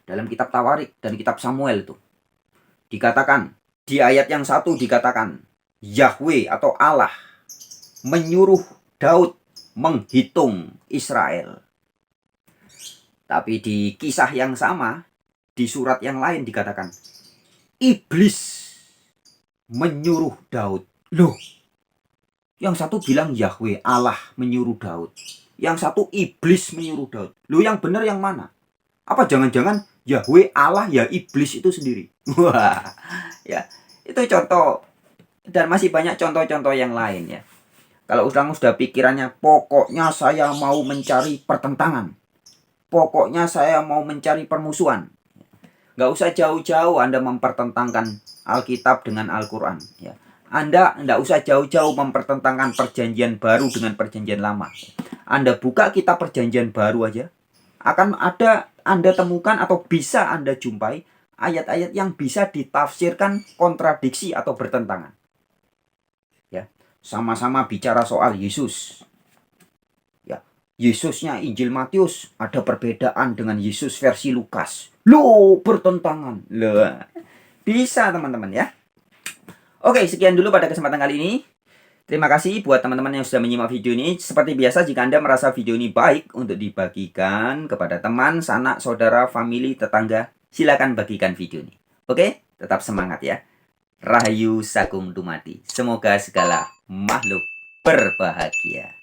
S1: dalam kitab Tawarik dan kitab Samuel itu. Dikatakan, di ayat yang satu dikatakan, Yahweh atau Allah menyuruh Daud menghitung Israel. Tapi di kisah yang sama, di surat yang lain dikatakan, iblis menyuruh Daud. Loh, yang satu bilang Yahweh, Allah menyuruh Daud. Yang satu iblis menyuruh Daud. Loh, yang benar yang mana? Apa jangan-jangan Yahweh, Allah, ya iblis itu sendiri? Wah, ya, itu contoh. Dan masih banyak contoh-contoh yang lain ya. Kalau sudah pikirannya, pokoknya saya mau mencari pertentangan. Pokoknya saya mau mencari permusuhan. Nggak usah jauh-jauh Anda mempertentangkan Alkitab dengan Al-Quran. Ya. Anda nggak usah jauh-jauh mempertentangkan perjanjian baru dengan perjanjian lama. Anda buka kitab perjanjian baru aja, akan ada Anda temukan atau bisa Anda jumpai ayat-ayat yang bisa ditafsirkan kontradiksi atau bertentangan. Ya, sama-sama bicara soal Yesus. Ya, Yesusnya Injil Matius ada perbedaan dengan Yesus versi Lukas. Loh, bertentangan. Loh. Bisa teman-teman ya. Oke, sekian dulu pada kesempatan kali ini. Terima kasih buat teman-teman yang sudah menyimak video ini. Seperti biasa, jika Anda merasa video ini baik untuk dibagikan kepada teman, sanak, saudara, famili, tetangga, silakan bagikan video ini. Oke, tetap semangat ya. Rahayu Sakum Dumadi. Semoga segala makhluk berbahagia.